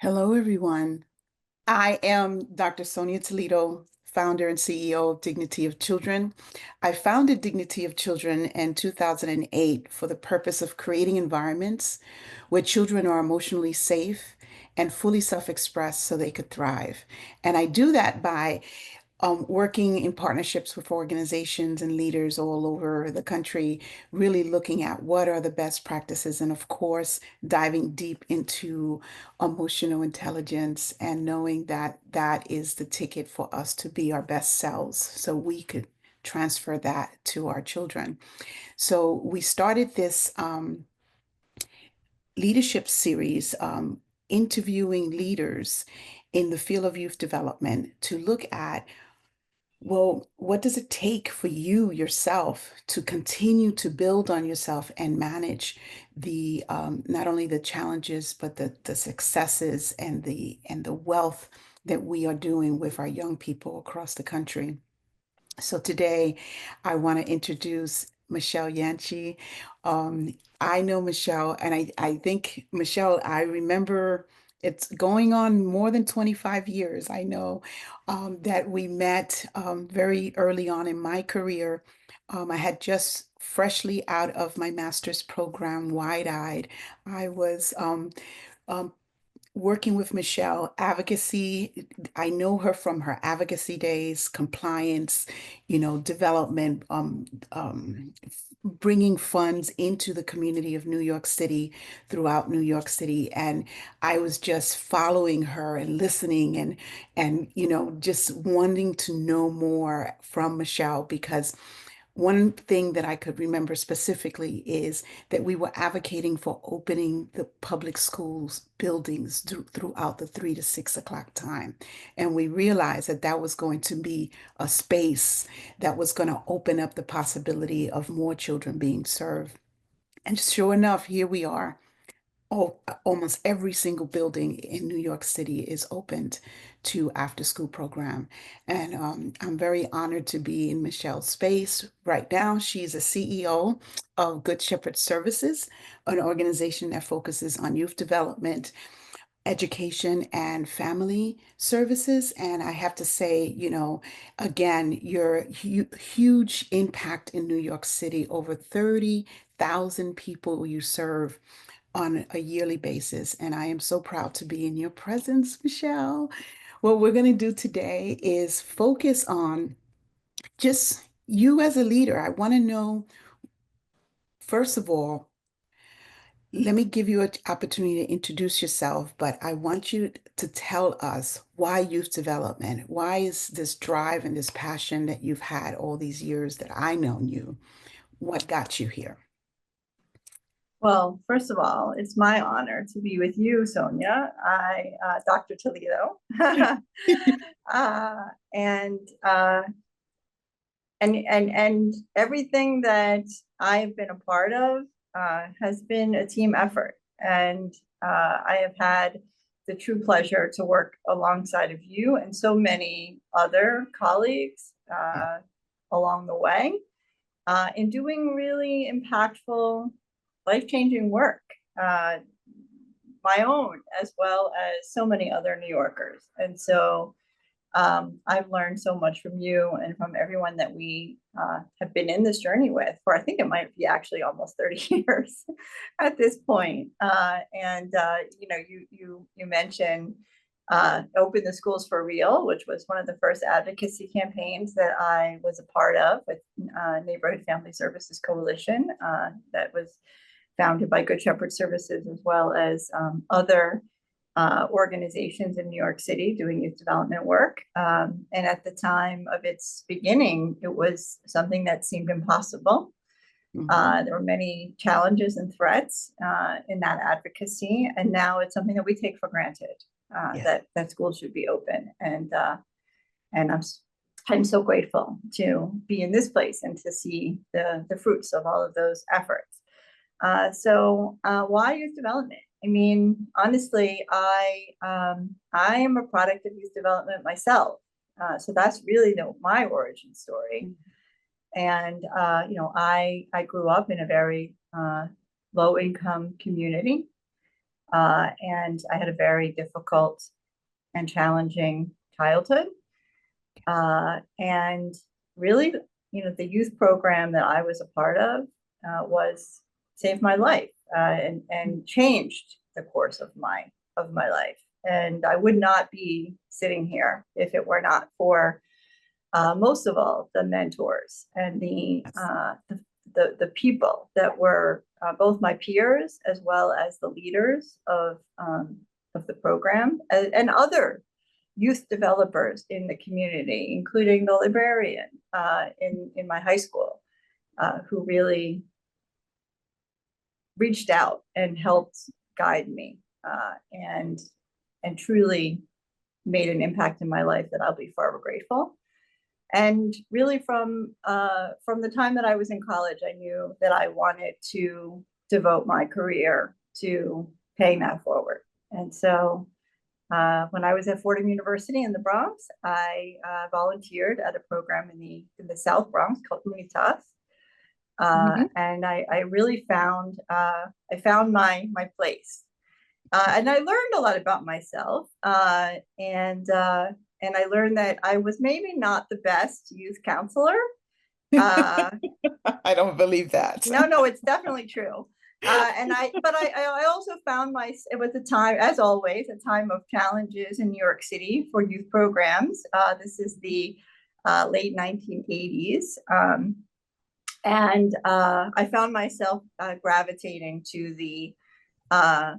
Hello, everyone. I am Dr. Sonia Toledo, founder and CEO of Dignity of Children. I founded Dignity of Children in 2008 for the purpose of creating environments where children are emotionally safe and fully self-expressed so they could thrive. And I do that by working in partnerships with organizations and leaders all over the country, really looking at what are the best practices, and of course, diving deep into emotional intelligence and knowing that that is the ticket for us to be our best selves so we could transfer that to our children. So we started this leadership series, interviewing leaders in the field of youth development to look at, well, what does it take for you yourself to continue to build on yourself and manage the not only the challenges but the successes and the wealth that we are doing with our young people across the country? So today, I want to introduce Michelle Yanche. I know Michelle, and I think, Michelle, I remember it's going on more than 25 years. I know that we met very early on in my career. I had just freshly out of my master's program, wide-eyed. I was um, working with Michelle, advocacy. I know her from her advocacy days, compliance, development, bringing funds into the community of New York City, throughout New York City. And I was just following her and listening and just wanting to know more from Michelle because one thing that I could remember specifically is that we were advocating for opening the public schools buildings throughout the 3 to 6 o'clock time. And we realized that that was going to be a space that was going to open up the possibility of more children being served. And sure enough, here we are. Oh, almost every single building in New York City is opened to after school program. And I'm very honored to be in Michelle's space right now. She's a CEO of Good Shepherd Services, an organization that focuses on youth development, education, and family services. And I have to say, again, your huge impact in New York City, over 30,000 people you serve on a yearly basis. And I am so proud to be in your presence, Michelle. What we're going to do today is focus on just you as a leader. I want to know, first of all, let me give you an opportunity to introduce yourself, but I want you to tell us why youth development. Why is this drive and this passion that you've had all these years that I known you? What got you here? Well, first of all, it's my honor to be with you, Sonia. Dr. Toledo, uh, and and everything that I've been a part of has been a team effort, and I have had the true pleasure to work alongside of you and so many other colleagues along the way in doing really impactful, life-changing work, uh, my own as well as so many other New Yorkers. And so I've learned so much from you and from everyone that we have been in this journey with for, I think it might be actually almost 30 years at this point. You mentioned Open the Schools for Real, which was one of the first advocacy campaigns that I was a part of with Neighborhood Family Services Coalition that was founded by Good Shepherd Services, as well as other organizations in New York City doing youth development work. And at the time of its beginning, it was something that seemed impossible. Mhm. There were many challenges and threats in that advocacy, and now it's something that we take for granted Yes. that schools should be open. And I'm so grateful to be in this place and to see the fruits of all of those efforts. Why youth development? I mean, honestly, I am a product of youth development myself. So that's really my origin story. And I grew up in a very low income community. And I had a very difficult and challenging childhood. And really, the youth program that I was a part of was saved my life and changed the course of my life. And I would not be sitting here if it were not for most of all the mentors and the people that were both my peers as well as the leaders of the program and other youth developers in the community, including the librarian in my high school, who really reached out and helped guide me and truly made an impact in my life that I'll be forever grateful. And really, from the time that I was in college, I knew that I wanted to devote my career to paying that forward. And so when I was at Fordham University in the Bronx, I volunteered at a program in the South Bronx called Unitas, Mhm. and I really found my place, and I learned a lot about myself, and I learned that I was maybe not the best youth counselor. Uh, I don't believe that. no, it's definitely true. But I also found it was a time, as always, a time of challenges in New York City for youth programs. This is the late 1980s. And I found myself gravitating uh,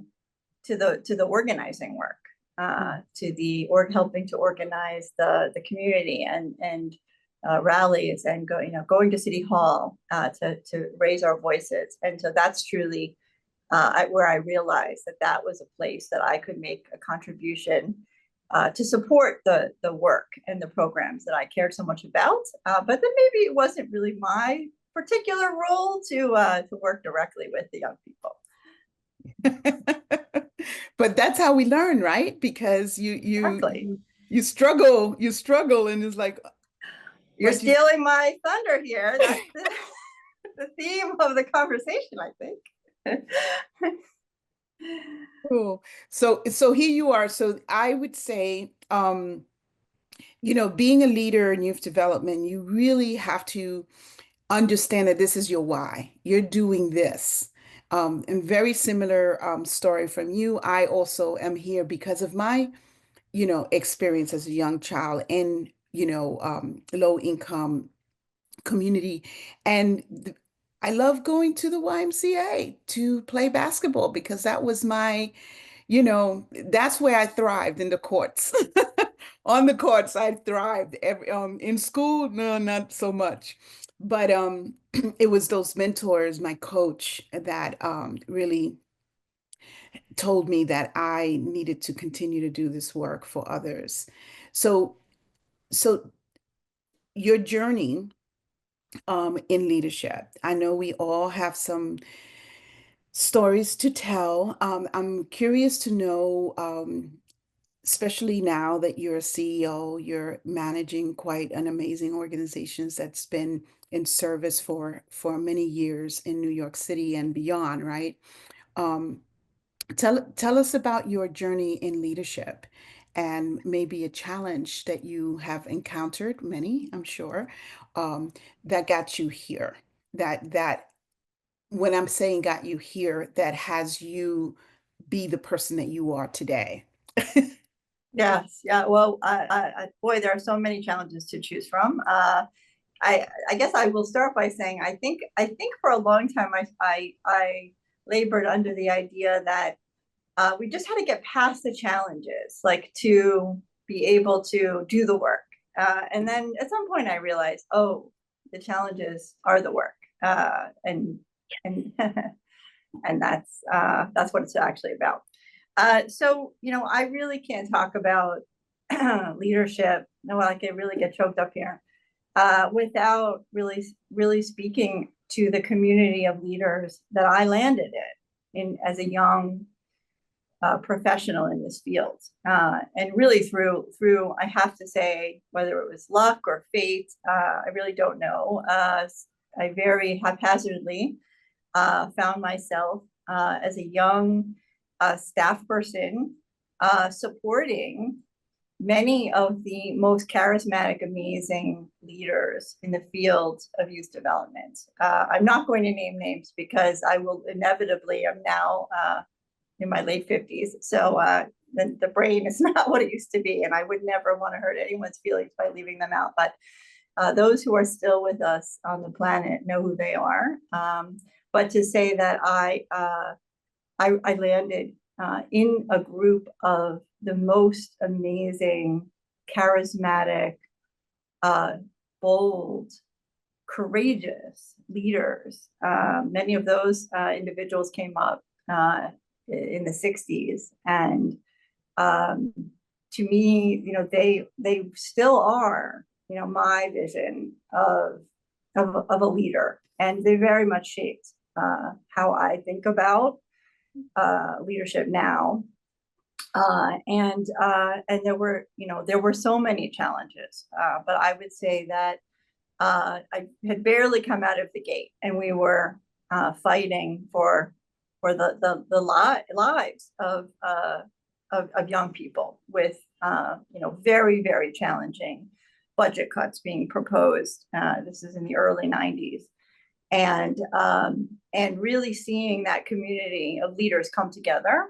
to the organizing work, to the helping to organize the community and rallies and going to City Hall to raise our voices. And so that's truly where I realized that was a place that I could make a contribution to support the work and the programs that I cared so much about. But then maybe it wasn't really my particular role to work directly with the young people. But that's how we learn, right? Because Exactly. you struggle, and it's You're like you. stealing my thunder here. That's the theme of the conversation, I think. Cool. So here you are. So I would say, being a leader in youth development, you really have to understand that this is your why. You're doing this. And very similar story from you. I also am here because of my, experience as a young child in, low income community. And I love going to the YMCA to play basketball because that was my, that's where I thrived in the courts. On the courts, I thrived. In school, no, not so much. But it was those mentors, my coach, that really told me that I needed to continue to do this work for others. So, so your journey in leadership, I know we all have some stories to tell. I'm curious to know, especially now that you're a CEO, you're managing quite an amazing organization that's been in service for many years in New York City and beyond, right? Um, tell us about your journey in leadership and maybe a challenge that you have encountered, many, I'm sure, um, that got you here. That when I'm saying got you here, that has you be the person that you are today. Yes, yeah. Well, boy, there are so many challenges to choose from. I guess I will start by saying I think for a long time I labored under the idea that we just had to get past the challenges, like to be able to do the work. And then at some point I realized, oh, the challenges are the work, and and that's what it's actually about. So I really can't talk about leadership. No, I can really get choked up here without really speaking to the community of leaders that I landed in as a young professional in this field, and really through I have to say, whether it was luck or fate, I really don't know. I very haphazardly found myself as a young a staff person supporting many of the most charismatic, amazing leaders in the field of youth development. I'm not going to name names because I will inevitably, I'm now in my late 50s. So the brain is not what it used to be. And I would never want to hurt anyone's feelings by leaving them out. But those who are still with us on the planet know who they are. But to say that I landed in a group of the most amazing, charismatic, bold, courageous leaders. Many of those individuals came up in the 60s. And to me, they still are, my vision of a leader. And they very much shaped how I think about leadership now. And there were so many challenges, but I would say that I had barely come out of the gate, and we were fighting for the lives of young people with very, very challenging budget cuts being proposed. This is in the early 90s. And really seeing that community of leaders come together.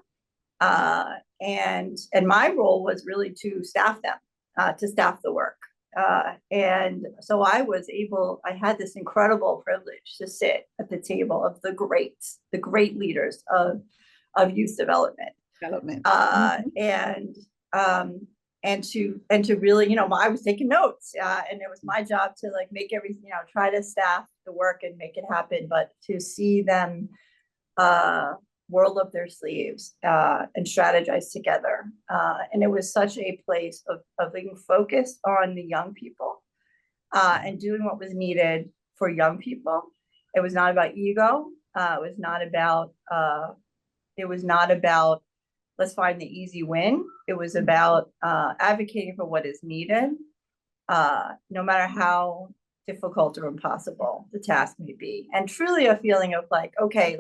And my role was really to staff them, to staff the work. And so I had this incredible privilege to sit at the table of the great leaders of youth development. And to really, I was taking notes, and it was my job to make everything, try to staff the work and make it happen. But to see them whirl up their sleeves and strategize together, and it was such a place of being focused on the young people and doing what was needed for young people. It was not about ego. It was not about let's find the easy win. It was about advocating for what is needed, no matter how difficult or impossible the task may be. And truly a feeling of okay,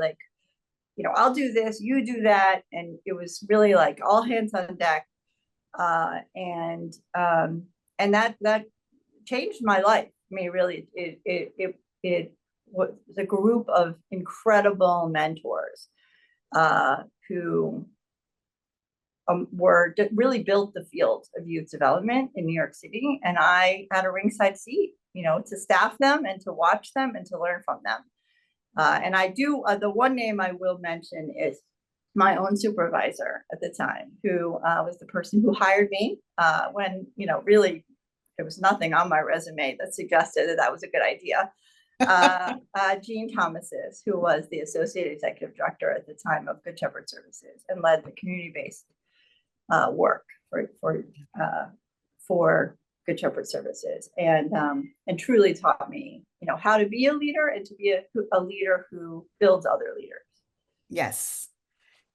I'll do this, you do that. And it was really all hands on deck. And that changed my life. I mean, really, it was a group of incredible mentors who really built the field of youth development in New York City. And I had a ringside seat, to staff them and to watch them and to learn from them. And I do, the one name I will mention is my own supervisor at the time, who was the person who hired me when, really there was nothing on my resume that suggested that was a good idea. Jean Thomases, who was the associate executive director at the time of Good Shepherd Services and led the community-based work for Good Shepherd Services, and truly taught me, how to be a leader and to be a leader who builds other leaders. Yes,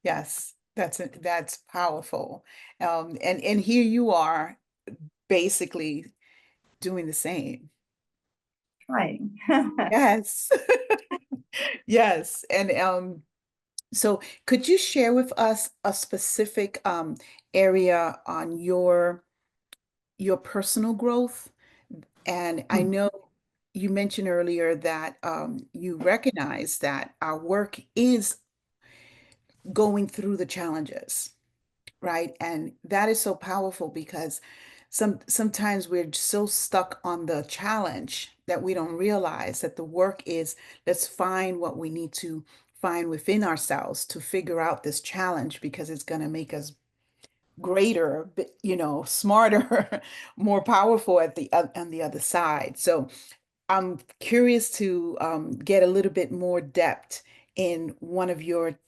yes, that's powerful. And here you are, basically doing the same. Trying. Yes, yes, and so could you share with us a specific area on your personal growth? And I know you mentioned earlier that you recognize that our work is going through the challenges, right? And that is so powerful because sometimes we're so stuck on the challenge that we don't realize that the work is, let's find what we need to find within ourselves to figure out this challenge, because it's going to make us greater, smarter, more powerful on the other side. So I'm curious to get a little bit more depth in one of your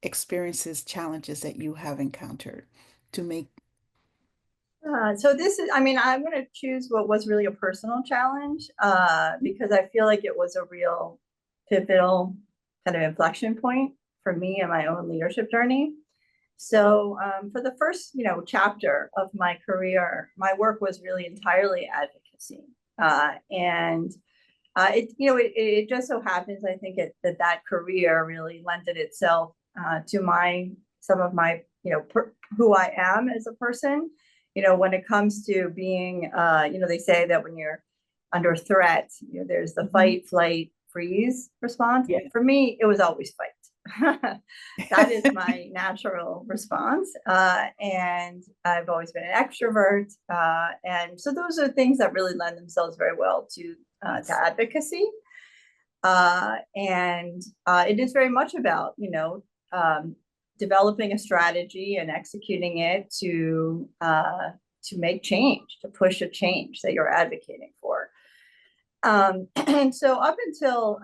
experiences, challenges that you have encountered to make. So this is, I'm going to choose what was really a personal challenge because I feel like it was a real pivotal kind of inflection point for me in my own leadership journey. So for the first, chapter of my career, my work was really entirely advocacy. And it just so happens, I think that career really lended itself to my some of my, who I am as a person. When it comes to being, they say that when you're under threat, there's the Mhm. fight, flight, freeze response. Yes. For me, it was always fight. That is my natural response. And I've always been an extrovert. And so those are things that really lend themselves very well to Yes. advocacy. And it is very much about, developing a strategy and executing it to make change, to push a change that you're advocating for. And so up until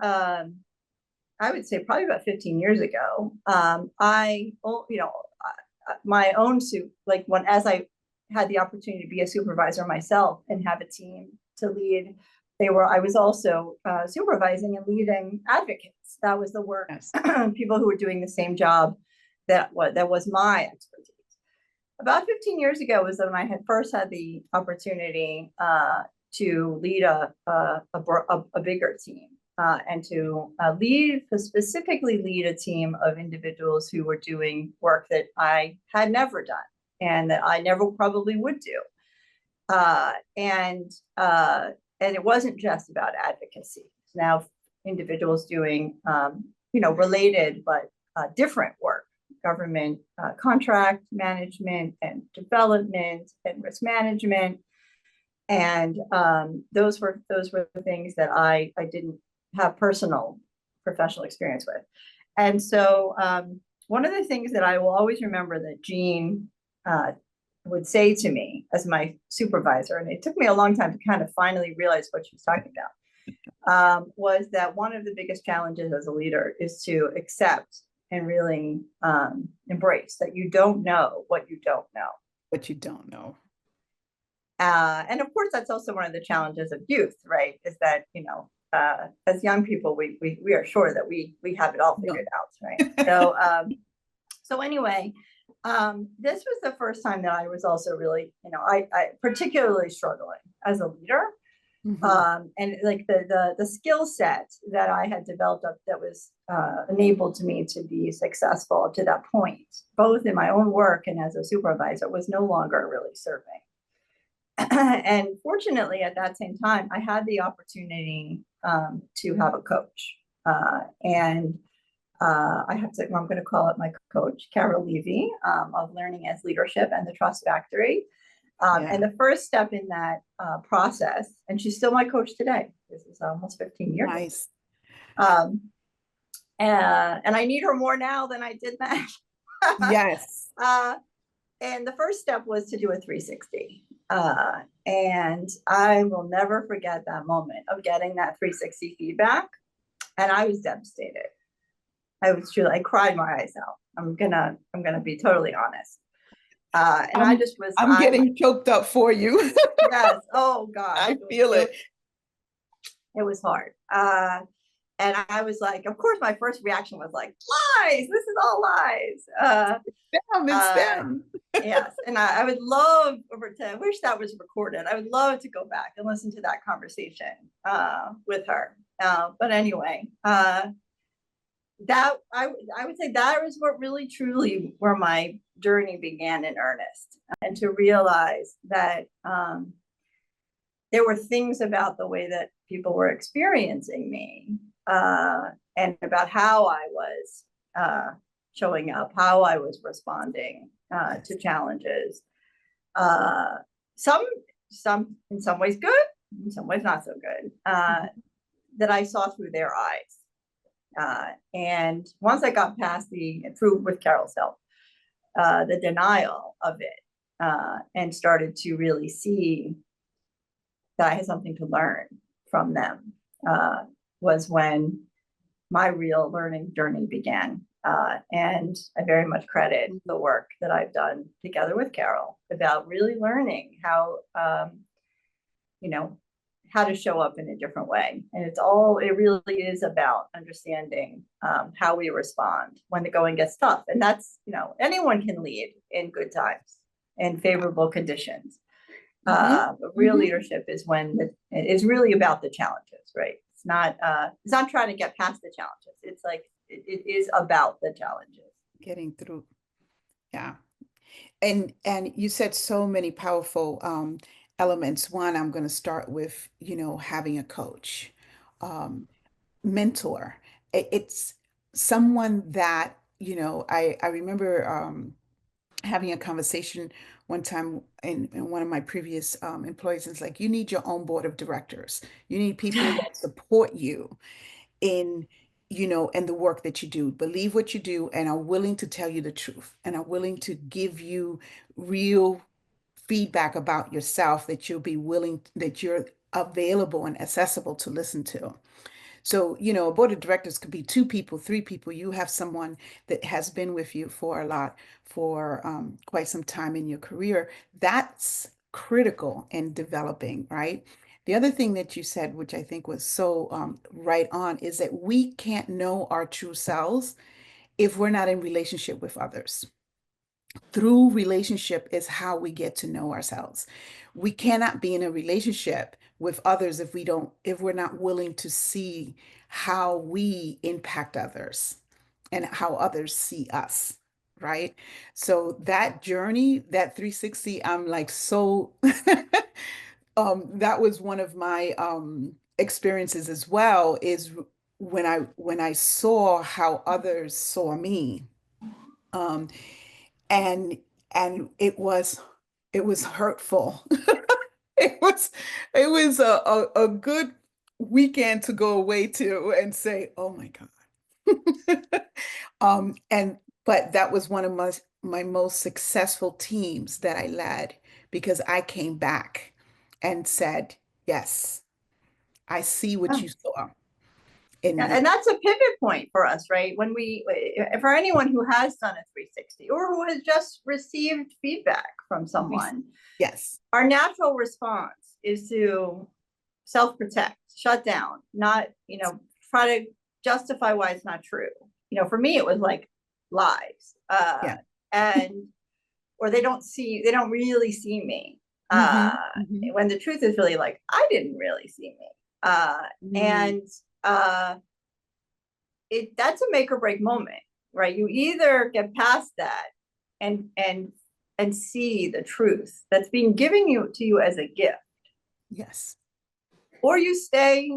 I would say probably about 15 years ago, my own suit, like as I had the opportunity to be a supervisor myself and have a team to lead, I was also supervising and leading advocates. That was the work, Yes. people who were doing the same job that was my expertise. About 15 years ago was when I had first had the opportunity to lead a bigger team. And to specifically lead a team of individuals who were doing work that I had never done and that I never probably would do. And it wasn't just about advocacy. Now, individuals doing, related but different work, government contract management and development and risk management. And those were the things that I didn't have personal professional experience with. And so one of the things that I will always remember that Jean would say to me as my supervisor, and it took me a long time to kind of finally realize what she was talking about, was that one of the biggest challenges as a leader is to accept and really embrace that you don't know what you don't know. But you don't know. And of course, that's also one of the challenges of youth, right? Is that, as young people, we are sure that we have it all figured out, right? So anyway, this was the first time that I was also really, I particularly struggling as a leader. And like the skill set that I had developed up that was enabled to me to be successful to that point, both in my own work and as a supervisor, was no longer really serving. And fortunately, at that same time, I had the opportunity to have a coach. And I'm going to call it my coach, Carol Levy, of Learning as Leadership and the Trust Factory. And the first step in that process, and she's still my coach today. This is almost 15 years. Nice. And I need her more now than I did then. Yes. And the first step was to do a 360. And I will never forget that moment of getting that 360 feedback. And I was devastated. I cried my eyes out. I'm gonna be totally honest. And I'm getting choked up for you. Yes. Oh God. I feel it. It was hard. And I was like, of course, my first reaction was like, lies. This is all lies. It's them. Yes. And I would love I wish that was recorded. I would love to go back and listen to that conversation with her. But anyway, that I would say that was what really truly where my journey began in earnest, and to realize that there were things about the way that people were experiencing me and about how I was showing up, how I was responding to challenges. Some in some ways good, in some ways not so good, that I saw through their eyes. And once I got past through with Carol's help, the denial of it, and started to really see that I had something to learn from them, was when my real learning journey began. And I very much credit the work that I've done together with Carol about really learning how, how to show up in a different way. And it really is about understanding how we respond when the going gets tough. And that's, anyone can lead in good times and favorable conditions. But real leadership is when it's really about the challenges, right? It's not trying to get past the challenges. It's like, it is about the challenges. Getting through. Yeah. And you said so many powerful elements. One, I'm going to start with, having a coach, um, mentor. It's someone that, I remember having a conversation one time in one of my previous employees. It's like, you need your own board of directors. You need people that support you in and the work that you do, believe what you do, and are willing to tell you the truth, and are willing to give you real feedback about yourself, that you'll be willing, that you're available and accessible to listen to. So, a board of directors could be two people, three people. You have someone that has been with you for quite some time in your career. That's critical in developing, right? The other thing that you said, which I think was so right on, is that we can't know our true selves if we're not in relationship with others. Through relationship is how we get to know ourselves. We cannot be in a relationship with others if we're not willing to see how we impact others and how others see us, right? So that journey, that 360, I'm like so that was one of my experiences as well, is when I saw how others saw me. Um, and it was hurtful. It was a good weekend to go away to and say, oh my God. And but that was one of my most successful teams that I led, because I came back and said, yes, I see what you saw in And me. that's a pivot point for us, right? When for anyone who has done a 360 or who has just received feedback from someone, Yes. our natural response is to self-protect, shut down, not, try to justify why it's not true. For me, it was like lies. Yeah. And, or they don't really see me. Hmm. Hmm. When the truth is really like, I didn't really see me. Mm. And uh, that's a make or break moment, right? You either get past that and see the truth that's being given to you as a gift, Yes. or you stay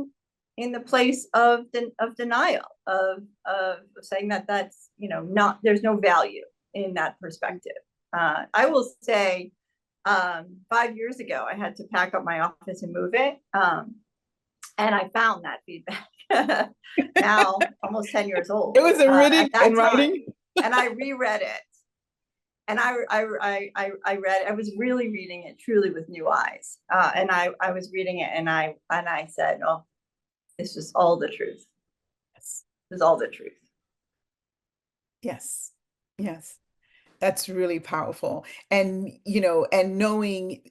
in the place of denial, of saying that that's, not, there's no value in that perspective. I will say, 5 years ago I had to pack up my office and move it, and I found that feedback now almost 10 years It old, was in at reading that and time, writing. and I reread it, and I read, I was really reading it truly with new eyes, and I was reading it, and I said, oh, this was all the truth. Yes. This is all the truth. Yes. Yes. That's really powerful. And, and knowing,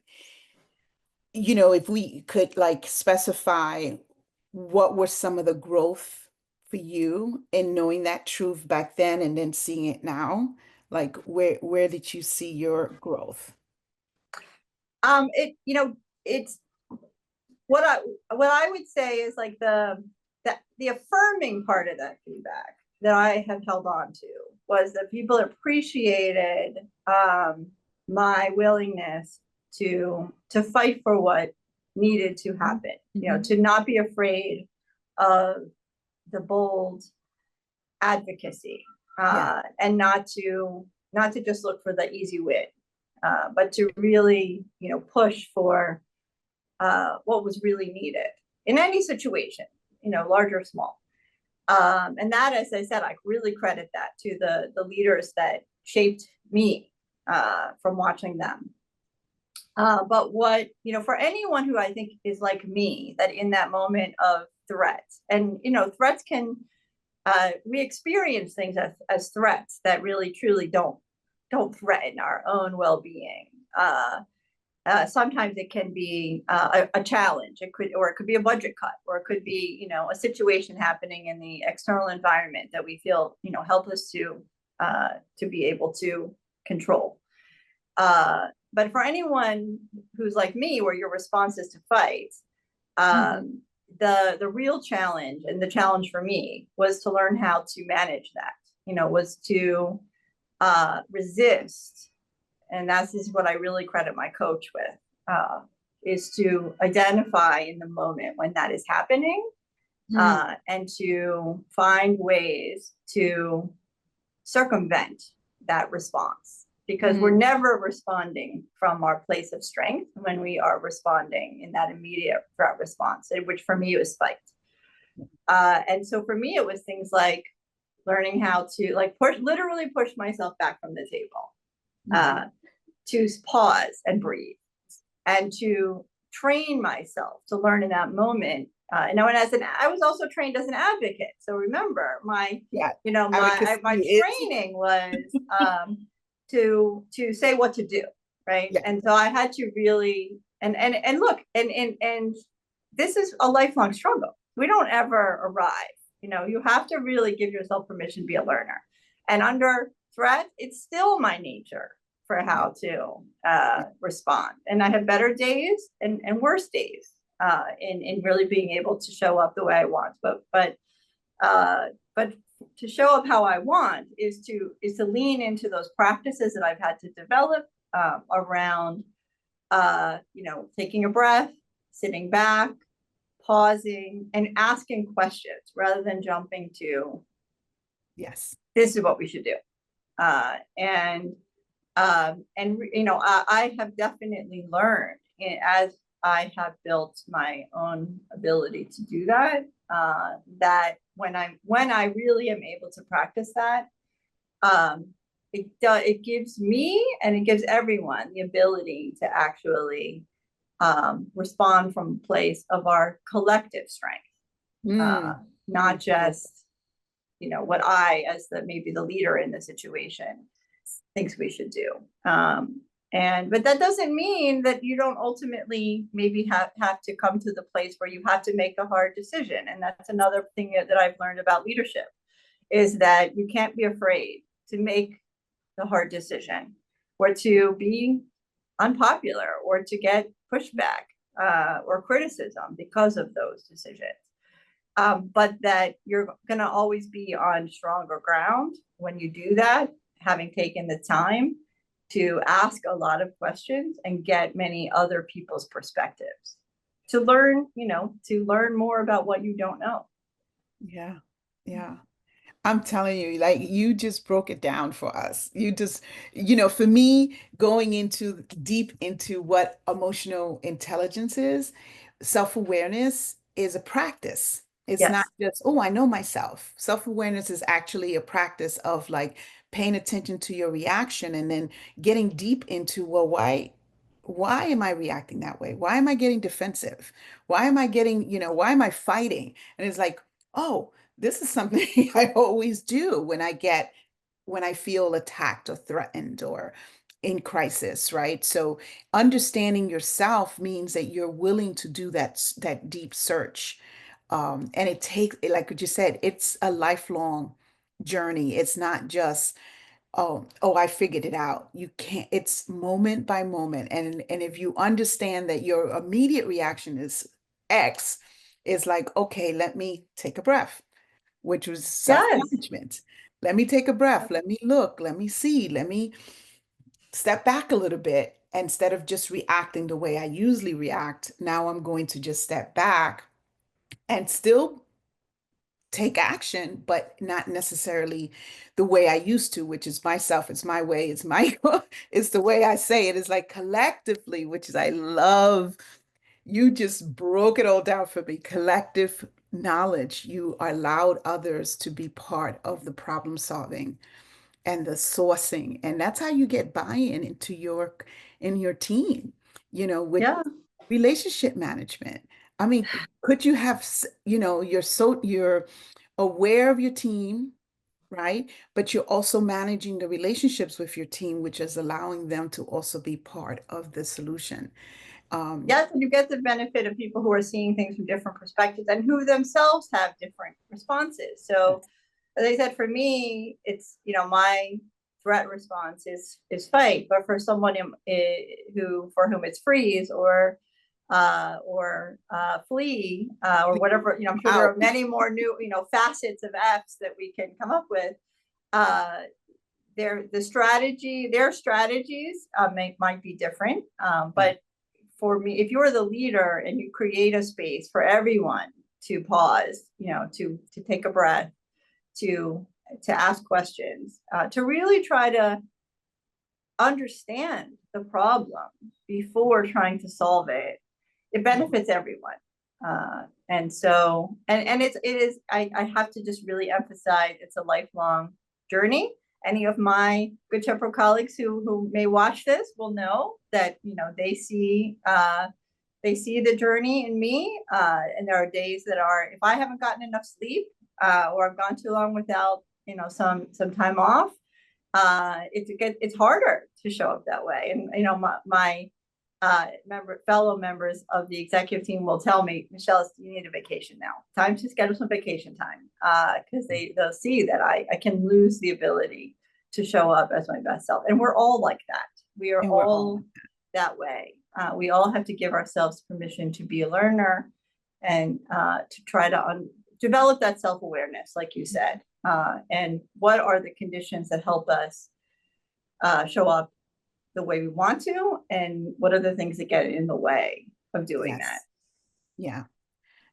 if we could like specify what were some of the growth for you in knowing that truth back then and then seeing it now, like where did you see your growth? It, it's what I would say is like the affirming part of that feedback that I have held on to was that people appreciated, my willingness to fight for what needed to happen. Mm-hmm. To not be afraid of the bold advocacy, Yeah. and not to just look for the easy win, but to really, push for, what was really needed in any situation, large or small. And that, as I said, I really credit that to the leaders that shaped me, from watching them. But what, for anyone who I think is like me, that in that moment of threat, and, threats can, we experience things as threats that really truly don't threaten our own well-being. Sometimes it can be, a challenge. It could be a budget cut, or it could be, a situation happening in the external environment that we feel, helpless to be able to control. But for anyone who's like me, where your response is to fight, Mm-hmm. um, the real challenge, and the challenge for me, was to learn how to manage that. Was to, resist, and that's is what I really credit my coach with, is to identify in the moment when that is happening, Hmm. and to find ways to circumvent that response, because we're Hmm. never responding from our place of strength when we are responding in that immediate threat response, which for me was fight. And so for me, it was things like learning how to like literally push myself back from the table, Hmm. uh, to pause and breathe, and to train myself to learn in that moment. And I was also trained as an advocate. So remember, Yeah. my Advocacy is, training was, to say what to do, right? yeah. And so I had to really, and look, and this is a lifelong struggle. We don't ever arrive. You have to really give yourself permission to be a learner. And under threat, it's still my nature for Yeah. how to respond. And I have better days and worse days, in really being able to show up the way I want. But to show up how I want is to lean into those practices that I've had to develop, around, taking a breath, sitting back, pausing, and asking questions rather than jumping to, Yes. this is what we should do. And I have definitely learned, as I have built my own ability to do that, that when I really am able to practice that, um, it gives me and it gives everyone the ability to actually, respond from a place of our collective strength, uh, Mm. not just what I, as maybe the leader in the situation, thinks we should do. But that doesn't mean that you don't ultimately maybe have to come to the place where you have to make a hard decision. And that's another thing that I've learned about leadership, is that you can't be afraid to make the hard decision, or to be unpopular, or to get pushback, or criticism because of those decisions. But that you're going to always be on stronger ground when you do that, having taken the time to ask a lot of questions and get many other people's perspectives to learn more about what you don't know. Yeah. Yeah. I'm telling you, like you just broke it down for us. You just, for me, going into deep into what emotional intelligence is, self-awareness is a practice. It's not Yes. just, oh, I know myself. Self-awareness is actually a practice of like paying attention to your reaction and then getting deep into, well, why am I reacting that way? Why am I getting defensive? Why am I getting, why am I fighting? And it's like, oh, this is something I always do when I feel attacked or threatened or in crisis, right? So understanding yourself means that you're willing to do that deep search. And it takes, like what you said, it's a lifelong journey. It's not just, oh, I figured it out. You can't, it's moment by moment. And if you understand that your immediate reaction is X, it's like, okay, let me take a breath, which was Yes. self-management. Let me take a breath. Let me look. Let me see. Let me step back a little bit. Instead of just reacting the way I usually react, now I'm going to just step back and still take action, but not necessarily the way I used to, which is myself, it's my way, it's my, it's the way I say it. It's like collectively, which is I love. You just broke it all down for me. Collective knowledge. You allowed others to be part of the problem solving and the sourcing. And that's how you get buy-in into in your team, with Yeah. relationship management. I mean, could you have, you're aware of your team, right? But you're also managing the relationships with your team, which is allowing them to also be part of the solution. Um, Yes, and you get the benefit of people who are seeing things from different perspectives and who themselves have different responses. So, as I said, for me, it's my threat response is fight, but for someone who for whom it's freeze or flee, or whatever, I'm sure there out. are many more new facets of F's that we can come up with. Uh, their strategies might be different. Yeah. But for me, if you're the leader and you create a space for everyone to pause, to take a breath, to ask questions, to really try to understand the problem before trying to solve it, it benefits everyone. And so, it is, I have to just really emphasize it's a lifelong journey. Any of my Good Shepherd colleagues who may watch this will know that, they see the journey in me. And there are days that are, if I haven't gotten enough sleep, or I've gone too long without, some time off, it's harder to show up that way. And my fellow members of the executive team will tell me, Michelle, you need a vacation now. Time to schedule some vacation time, because they'll see that I can lose the ability to show up as my best self. And we're all like that. We are And we're all all that way. We all have to give ourselves permission to be a learner and to try to develop that self-awareness, like you said. And what are the conditions that help us show up the way we want to, and what are the things that get in the way of doing that? yes. Yeah.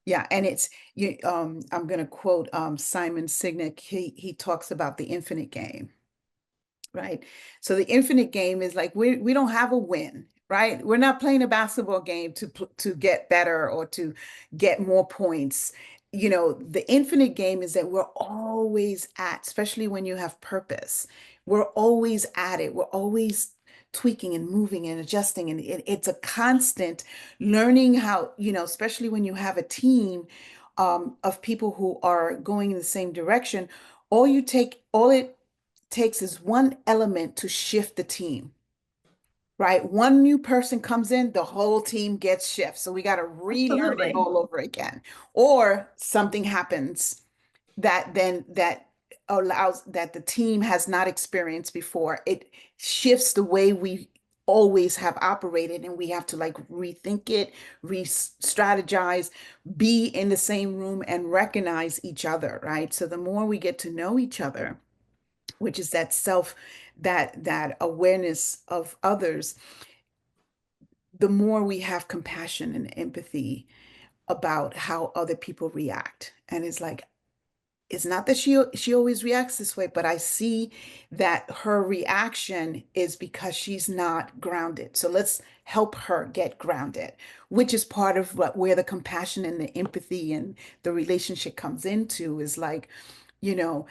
Yeah, and it's you I'm going to quote Simon Sinek. He talks about the infinite game. Right. So the infinite game is like we don't have a win, right? We're not playing a basketball game to get better or to get more points. The infinite game is that we're always at, especially when you have purpose, we're always at it. We're always tweaking and moving and adjusting. And it's a constant learning how, especially when you have a team of people who are going in the same direction, all it takes is one element to shift the team, right? One new person comes in, the whole team gets shift. So we got to relearn it Absolutely. all over again. Or something happens that allows that the team has not experienced before. It shifts the way we always have operated, and we have to like rethink it, re-strategize, be in the same room and recognize each other, right? So the more we get to know each other, which is that awareness of others, the more we have compassion and empathy about how other people react. And it's like, it's not that she always reacts this way, but I see that her reaction is because she's not grounded. So let's help her get grounded, which is part of where the compassion and the empathy and the relationship comes into, is like, you know,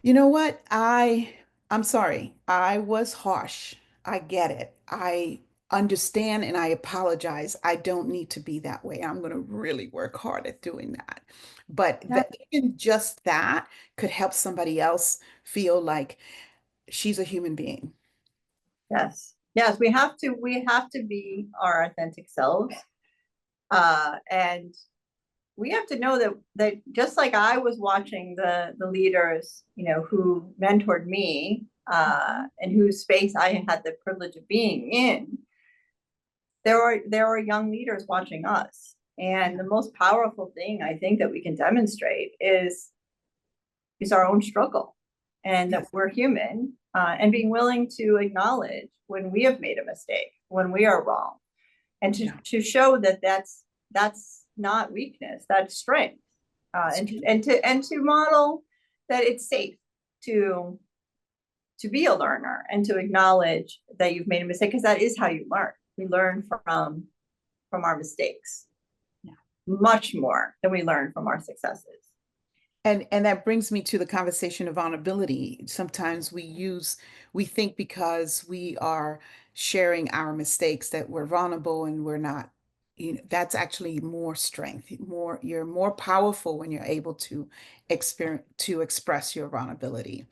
you know what? I'm sorry. I was harsh. I get it. I understand and I apologize. I don't need to be that way. I'm going to really work hard at doing that. But Yeah. even just that could help somebody else feel like she's a human being. Yes, we have to be our authentic selves. And we have to know that just like I was watching the leaders, who mentored me, Mhm. and whose space I had the privilege of being in, there are young leaders watching us. And Yeah. the most powerful thing I think that we can demonstrate is our own struggle, and that Yes. we're human, and being willing to acknowledge when we have made a mistake, when we are wrong, and to, Yeah. to show that that's not weakness, that's strength, It's and true. to model that it's safe to be a learner, and to acknowledge that you've made a mistake, because that is how you learn. We learn from our mistakes Yeah. much more than we learn from our successes. And that brings me to the conversation of vulnerability. Sometimes we think because we are sharing our mistakes that we're vulnerable and we're not. That's actually more strength. You're more powerful when you're able to express your vulnerability.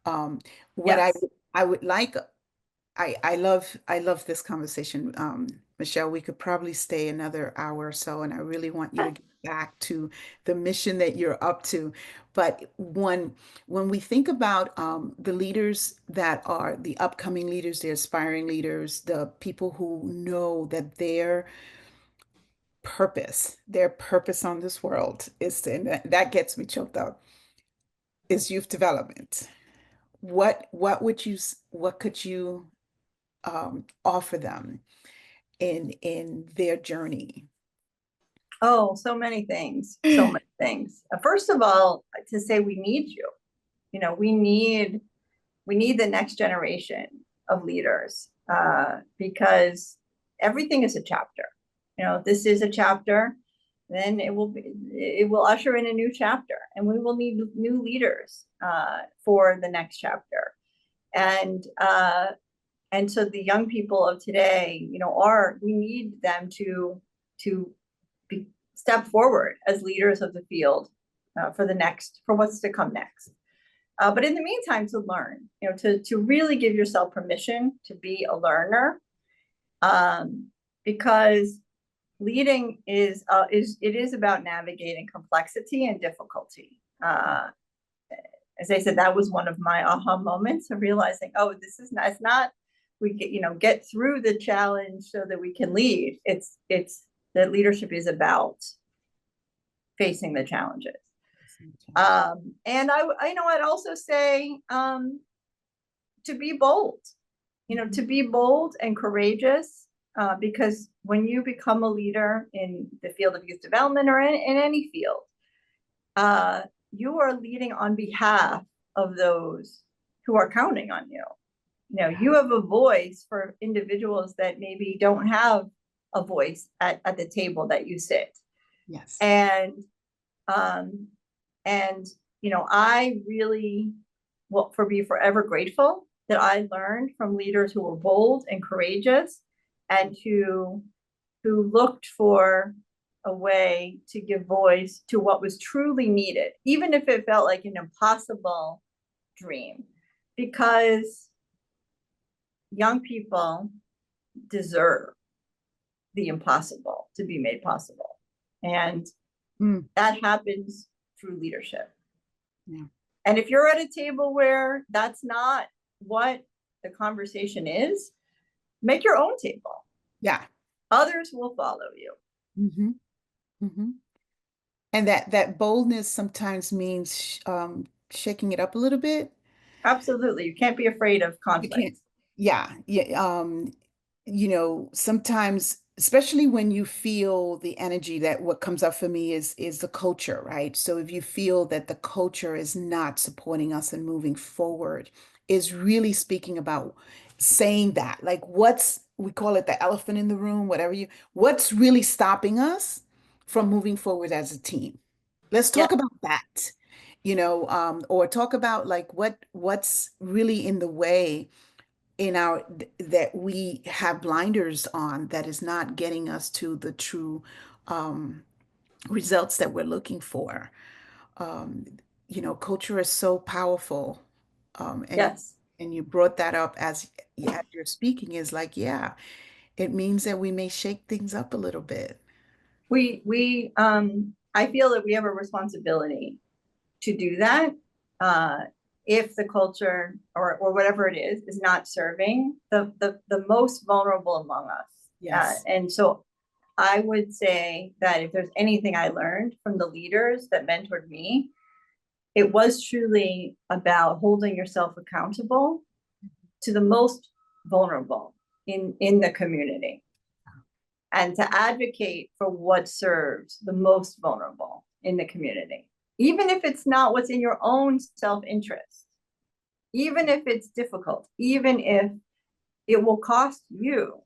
Um, what Yes. I would like I love this conversation, Michelle. We could probably stay another hour or so, and I really want you to get back to the mission that you're up to. But when we think about the leaders that are the upcoming leaders, the aspiring leaders, the people who know that their purpose on this world is to, and that gets me choked up, is youth development. what would what could you offer them in their journey? Oh, so many things, so many things. First of all, to say we need you. You know, we need the next generation of leaders because everything is a chapter. You know, this is a chapter, then it will usher in a new chapter, and we will need new leaders for the next chapter. And and so the young people of today, you know, are we need them to be, step forward as leaders of the field for the next for what's to come next. But in the meantime, to learn, you know, to really give yourself permission to be a learner, because leading is it is about navigating complexity and difficulty. As I said, that was one of my aha moments of realizing, oh, this is not, it's not, we get, you know, get through the challenge so that we can lead. It's that leadership is about facing the challenges. And I know I'd also say to be bold, you know, to be bold and courageous, because when you become a leader in the field of youth development or in any field, you are leading on behalf of those who are counting on you. You know, you have a voice for individuals that maybe don't have a voice at the table that you sit. Yes. Um, and you know, I really will be forever grateful that I learned from leaders who were bold and courageous and who looked for a way to give voice to what was truly needed, even if it felt like an impossible dream, because young people deserve the impossible to be made possible. And Mm, that happens through leadership. yeah. And if you're at a table where that's not what the conversation is, make your own table. Yeah. Others will follow you. Hmm. Hmm. And that boldness sometimes means shaking it up a little bit. Absolutely. You can't be afraid of You can't, conflict. yeah, yeah. Sometimes, especially when you feel the energy, that what comes up for me is the culture, right? So if you feel that the culture is not supporting us and moving forward, is really speaking about saying that, like we call it the elephant in the room, what's really stopping us from moving forward as a team? Let's Yeah. talk about that, or talk about like what's really in the way in our that we have blinders on that is not getting us to the true um, results that we're looking for. Um, Culture is so powerful, um, and Yes. and you brought that up as you're speaking is like, yeah, it means that we may shake things up a little bit. I feel that we have a responsibility to do that. Uh, if the culture or whatever it is not serving the most vulnerable among us. Yes. And so I would say that if there's anything I learned from the leaders that mentored me, it was truly about holding yourself accountable to the most vulnerable in the community and to advocate for what serves the most vulnerable in the community, even if it's not what's in your own self-interest, even if it's difficult, even if it will cost you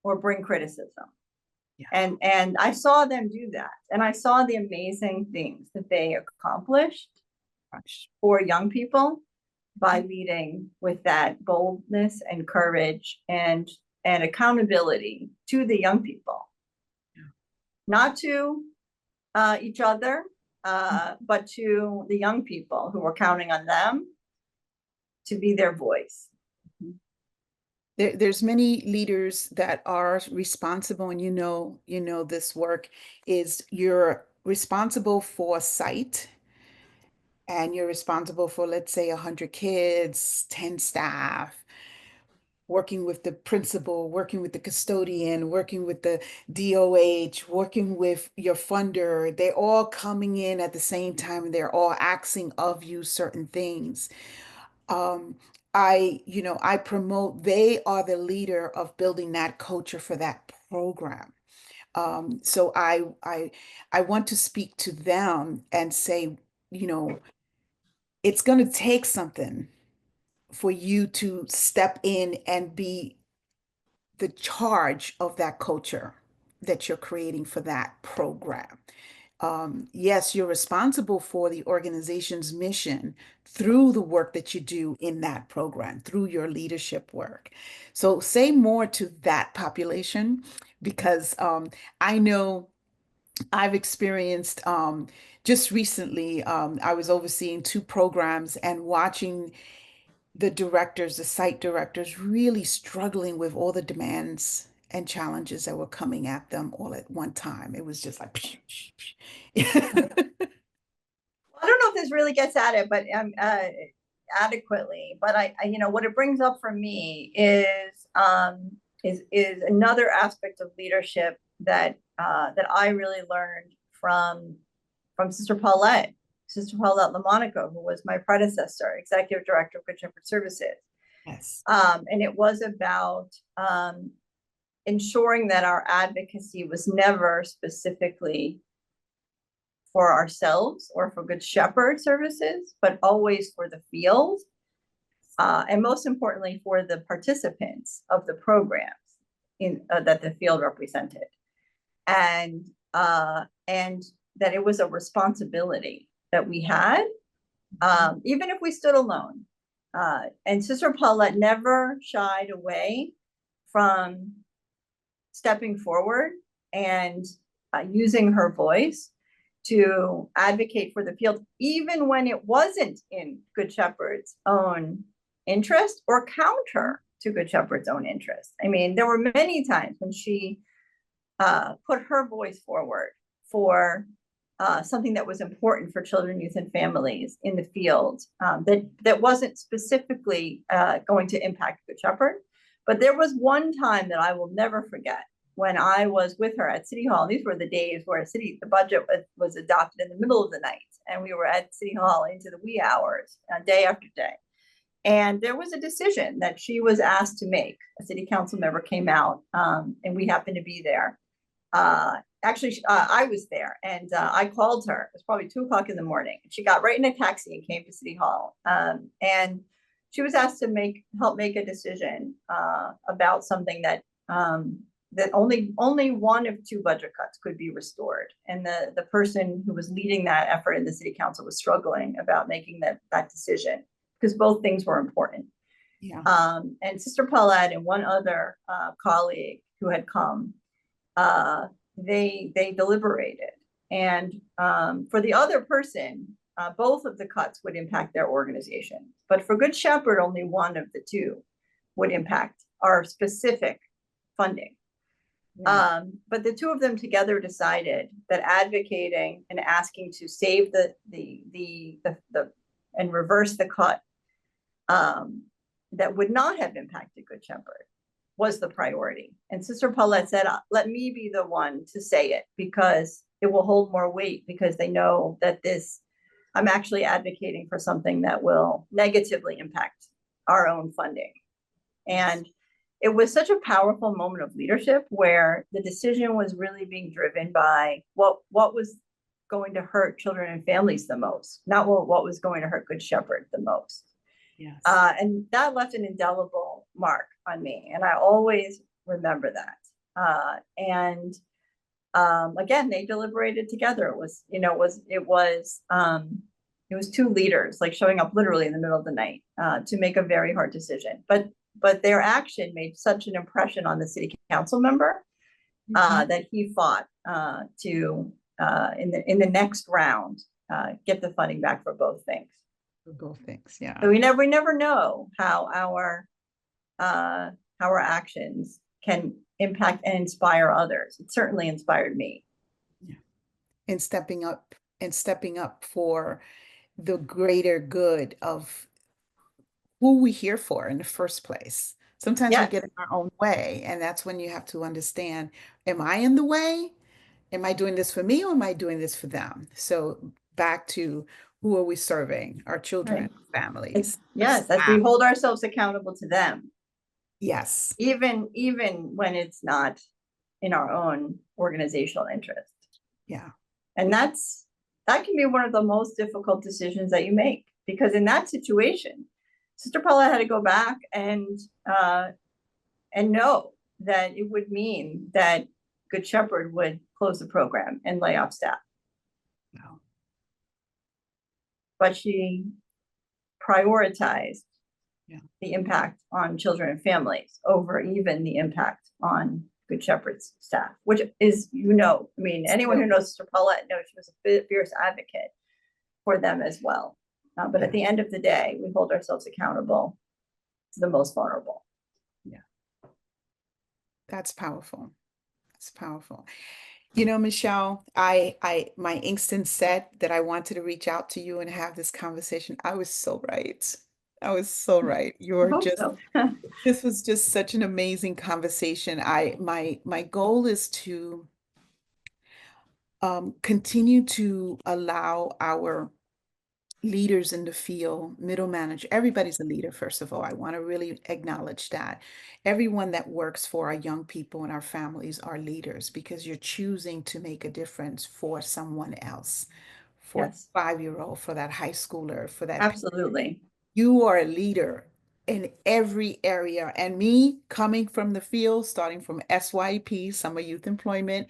or bring criticism. Yeah. And I saw them do that, and I saw the amazing things that they accomplished Gosh. for young people by leading with that boldness and courage and accountability to the young people, Yeah. not to each other, but to the young people who were counting on them to be their voice. Mhm. There's many leaders that are responsible, and this work is you're responsible for site, and you're responsible for, let's say, 100 kids, 10 staff. working with the principal, working with the custodian, working with the DOH, working with your funder. They're all coming in at the same time and they're all asking of you certain things. Um, I promote, they are the leader of building that culture for that program. So I want to speak to them and say, you know, it's going to take something for you to step in and be the charge of that culture that you're creating for that program. Yes, you're responsible for the organization's mission through the work that you do in that program, through your leadership work. So say more to that population because I know I've experienced just recently, I was overseeing two programs and watching the directors, the site directors, really struggling with all the demands and challenges that were coming at them all at one time. It was just like, I don't know if this really gets at it, but adequately. But what it brings up for me is another aspect of leadership that I really learned from Sister Paulette LaMonaco, who was my predecessor, executive director of Good Shepherd Services. yes. And it was about ensuring that our advocacy was never specifically for ourselves or for Good Shepherd services, but always for the field, and most importantly for the participants of the programs that the field represented, and that it was a responsibility that we had, even if we stood alone. And Sister Paulette never shied away from stepping forward and using her voice to advocate for the field, even when it wasn't in Good Shepherd's own interest or counter to Good Shepherd's own interest. I mean, there were many times when she put her voice forward for something that was important for children, youth, and families in the field, that wasn't specifically going to impact Good Shepherd. But there was one time that I will never forget when I was with her at City Hall. These were the days where the budget was adopted in the middle of the night, and we were at City Hall into the wee hours, day after day. And there was a decision that she was asked to make. A city council member came out, and we happened to be there. Actually, I was there, and I called her. It was probably 2 o'clock in the morning. She got right in a taxi and came to City Hall. And she was asked to help make a decision about something that that only one of two budget cuts could be restored. And the person who was leading that effort in the city council was struggling about making that decision because both things were important. Yeah. And Sister Paulette and one other colleague who had come, they deliberated. And for the other person, both of the cuts would impact their organization. But for Good Shepherd, only one of the two would impact our specific funding. Right. But the two of them together decided that advocating and asking to save the and reverse the cut that would not have impacted Good Shepherd was the priority. And Sister Paulette said, let me be the one to say it because it will hold more weight, because they know that I'm actually advocating for something that will negatively impact our own funding. And it was such a powerful moment of leadership where the decision was really being driven by what was going to hurt children and families the most, not what was going to hurt Good Shepherd the most. Yes. And that left an indelible mark on me, and I always remember that. And again, they deliberated together. It was two leaders like showing up literally in the middle of the night to make a very hard decision. But their action made such an impression on the city council member that he fought to in the next round get the funding back for both things. For both things, yeah. So we never know how our actions can impact and inspire others. It certainly inspired me. Yeah. And stepping up for the greater good of who we're here for in the first place. Sometimes we Yes, get in our own way, and that's when you have to understand, am I in the way? Am I doing this for me or am I doing this for them? So back to who are we serving? Our children, right. families, our Yes, as we staff. hold ourselves accountable to them, Yes. even when it's not in our own organizational interest. Yeah. And that can be one of the most difficult decisions that you make, because in that situation, Sister Paula had to go back and know that it would mean that Good Shepherd would close the program and lay off staff. No. But she prioritized Yeah. the impact on children and families over even the impact on Good Shepherd's staff, which is, I mean, anyone who Still. knows Sister Paulette knows she was a fierce advocate for them as well. But at Yeah. the end of the day, we hold ourselves accountable to the most vulnerable. Yeah. That's powerful. That's powerful. You know, Michelle, my instant said that I wanted to reach out to you and have this conversation. I was so right. I was so right. I You're hope just, so. this was just such an amazing conversation. My goal is to continue to allow our leaders in the field, middle manager, everybody's a leader, first of all. I want to really acknowledge that. Everyone that works for our young people and our families are leaders because you're choosing to make a difference for someone else, for Yes, 5-year-old, for that high schooler, for that absolutely. you are a leader in every area. And me coming from the field, starting from SYP, summer youth employment,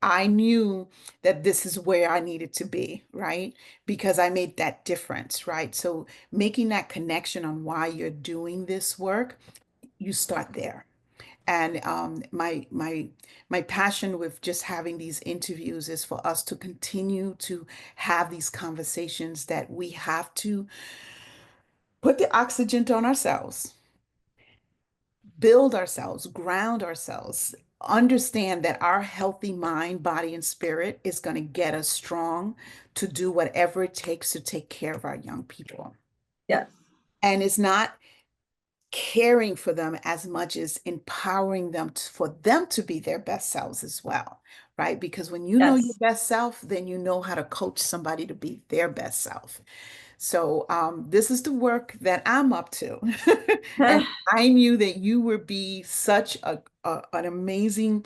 I knew that this is where I needed to be, right? Because I made that difference, right? So making that connection on why you're doing this work, you start there. And my passion with just having these interviews is for us to continue to have these conversations that we have to put the oxygen on ourselves, build ourselves, ground ourselves, understand that our healthy mind, body, and spirit is going to get us strong to do whatever it takes to take care of our young people. Yes, And it's not caring for them as much as empowering them for them to be their best selves as well, right? Because when you know your yes, best self, then you know how to coach somebody to be their best self. So this is the work that I'm up to. And I knew that you would be such an amazing,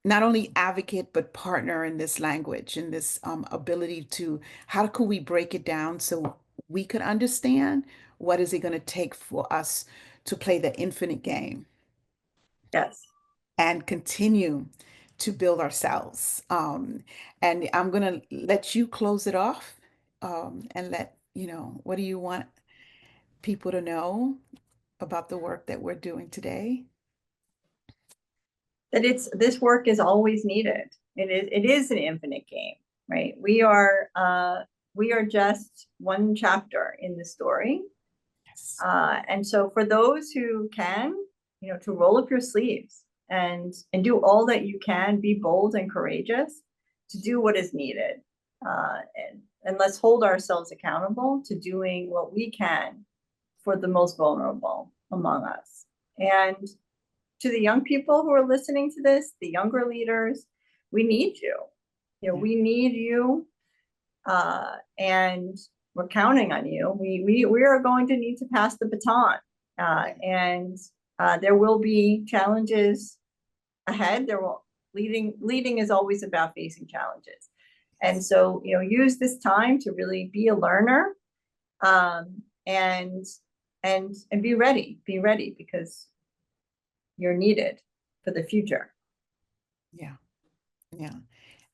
not only advocate, but partner in this language, in this ability to, how could we break it down so we could understand what is it going to take for us to play the infinite game yes. and continue to build ourselves. And I'm going to let you close it off and what do you want people to know about the work that we're doing today? That it's this work is always needed. It is an infinite game, right? We are just one chapter in the story. Yes. And so for those who can, to roll up your sleeves and do all that you can, be bold and courageous to do what is needed. And let's hold ourselves accountable to doing what we can for the most vulnerable among us. And to the young people who are listening to this, the younger leaders, we need you. Yeah. We need you, and we're counting on you. We are going to need to pass the baton, and there will be challenges ahead. Leading is always about facing challenges, and so use this time to really be a learner, and be ready. Be ready because you're needed for the future. Yeah. Yeah.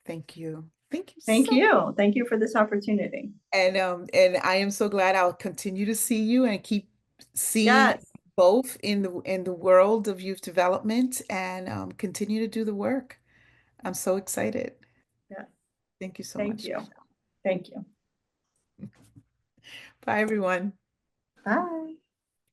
Thank you. Thank you Thank so much. you. Thank you for this opportunity. And I am so glad I'll continue to see you and keep seeing Yes. both in the world of youth development and continue to do the work. I'm so excited. Yes. Thank you so Thank much, you. Michelle. Thank you. Bye, everyone. Bye.